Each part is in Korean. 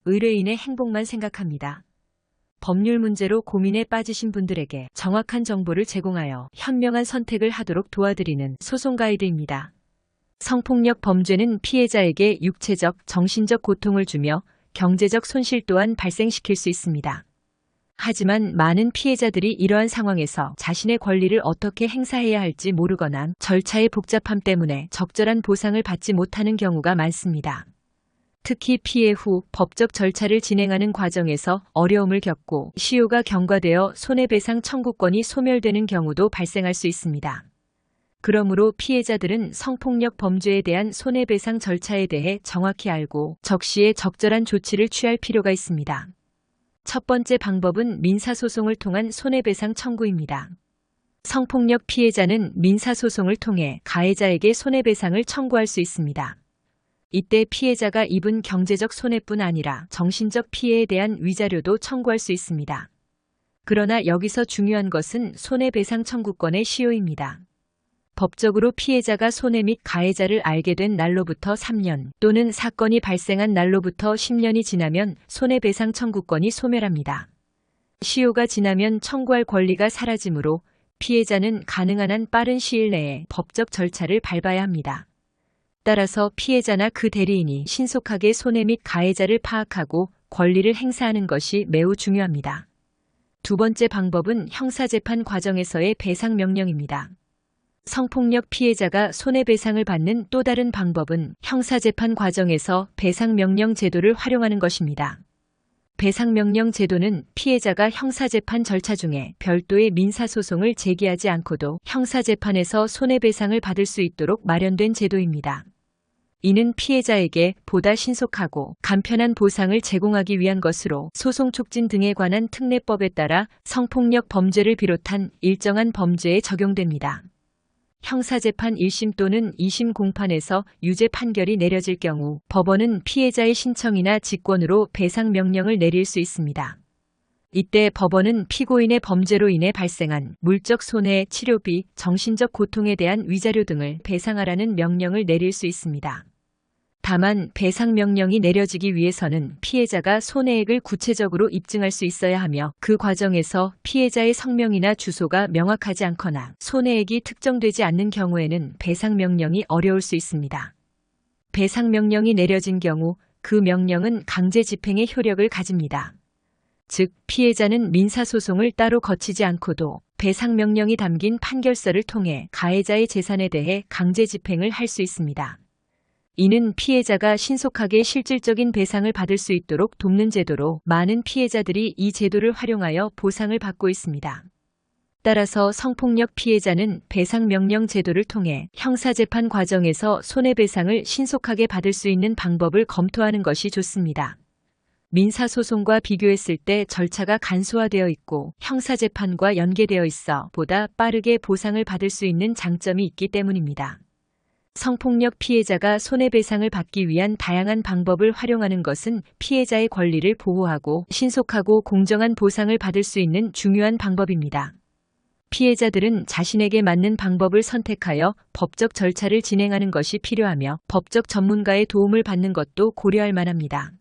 의뢰인의 행복만 생각합니다. 법률 문제로 고민에 빠지신 분들에게 정확한 정보를 제공하여 현명한 선택을 하도록 도와드리는 소송 가이드입니다. 성폭력 범죄는 피해자에게 육체적, 정신적 고통을 주며 경제적 손실 또한 발생시킬 수 있습니다. 하지만 많은 피해자들이 이러한 상황에서 자신의 권리를 어떻게 행사해야 할지 모르거나 절차의 복잡함 때문에 적절한 보상을 받지 못하는 경우가 많습니다. 특히 피해 후 법적 절차를 진행하는 과정에서 어려움을 겪고 시효가 경과되어 손해배상 청구권이 소멸되는 경우도 발생할 수 있습니다. 그러므로 피해자들은 성폭력 범죄에 대한 손해배상 절차에 대해 정확히 알고 적시에 적절한 조치를 취할 필요가 있습니다. 첫 번째 방법은 민사소송을 통한 손해배상 청구입니다. 성폭력 피해자는 민사소송을 통해 가해자에게 손해배상을 청구할 수 있습니다. 이때 피해자가 입은 경제적 손해뿐 아니라 정신적 피해에 대한 위자료도 청구할 수 있습니다. 그러나 여기서 중요한 것은 손해배상 청구권의 시효입니다. 법적으로 피해자가 손해 및 가해자를 알게 된 날로부터 3년 또는 사건이 발생한 날로부터 10년이 지나면 손해배상 청구권이 소멸합니다. 시효가 지나면 청구할 권리가 사라지므로 피해자는 가능한 한 빠른 시일 내에 법적 절차를 밟아야 합니다. 따라서 피해자나 그 대리인이 신속하게 손해 및 가해자를 파악하고 권리를 행사하는 것이 매우 중요합니다. 두 번째 방법은 형사재판 과정에서의 배상 명령입니다. 성폭력 피해자가 손해배상을 받는 또 다른 방법은 형사재판 과정에서 배상명령 제도를 활용하는 것입니다. 배상명령 제도는 피해자가 형사재판 절차 중에 별도의 민사소송을 제기하지 않고도 형사재판에서 손해배상을 받을 수 있도록 마련된 제도입니다. 이는 피해자에게 보다 신속하고 간편한 보상을 제공하기 위한 것으로 소송 촉진 등에 관한 특례법에 따라 성폭력 범죄를 비롯한 일정한 범죄에 적용됩니다. 형사재판 1심 또는 2심 공판에서 유죄 판결이 내려질 경우 법원은 피해자의 신청이나 직권으로 배상 명령을 내릴 수 있습니다. 이때 법원은 피고인의 범죄로 인해 발생한 물적 손해, 치료비, 정신적 고통에 대한 위자료 등을 배상하라는 명령을 내릴 수 있습니다. 다만 배상 명령이 내려지기 위해서는 피해자가 손해액을 구체적으로 입증할 수 있어야 하며 그 과정에서 피해자의 성명이나 주소가 명확하지 않거나 손해액이 특정되지 않는 경우에는 배상 명령이 어려울 수 있습니다. 배상 명령이 내려진 경우 그 명령은 강제 집행의 효력을 가집니다. 즉, 피해자는 민사소송을 따로 거치지 않고도 배상 명령이 담긴 판결서를 통해 가해자의 재산에 대해 강제 집행을 할 수 있습니다. 이는 피해자가 신속하게 실질적인 배상을 받을 수 있도록 돕는 제도로 많은 피해자들이 이 제도를 활용하여 보상을 받고 있습니다. 따라서 성폭력 피해자는 배상명령 제도를 통해 형사재판 과정에서 손해배상을 신속하게 받을 수 있는 방법을 검토하는 것이 좋습니다. 민사소송과 비교했을 때 절차가 간소화되어 있고 형사재판과 연계되어 있어 보다 빠르게 보상을 받을 수 있는 장점이 있기 때문입니다. 성폭력 피해자가 손해배상을 받기 위한 다양한 방법을 활용하는 것은 피해자의 권리를 보호하고 신속하고 공정한 보상을 받을 수 있는 중요한 방법입니다. 피해자들은 자신에게 맞는 방법을 선택하여 법적 절차를 진행하는 것이 필요하며 법적 전문가의 도움을 받는 것도 고려할 만합니다.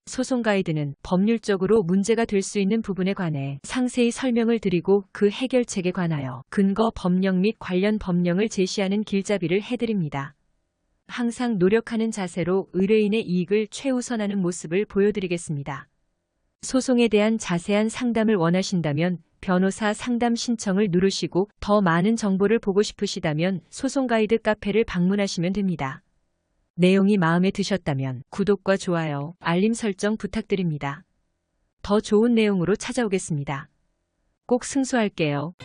소송 가이드는 법률적으로 문제가 될 수 있는 부분에 관해 상세히 설명을 드리고 그 해결책에 관하여 근거 법령 및 관련 법령을 제시하는 길잡이를 해드립니다. 항상 노력하는 자세로 의뢰인의 이익을 최우선하는 모습을 보여드리겠습니다. 소송에 대한 자세한 상담을 원하신다면 변호사 상담 신청을 누르시고 더 많은 정보를 보고 싶으시다면 소송 가이드 카페를 방문하시면 됩니다. 내용이 마음에 드셨다면 구독과 좋아요, 알림 설정 부탁드립니다. 더 좋은 내용으로 찾아오겠습니다. 꼭 승소할게요.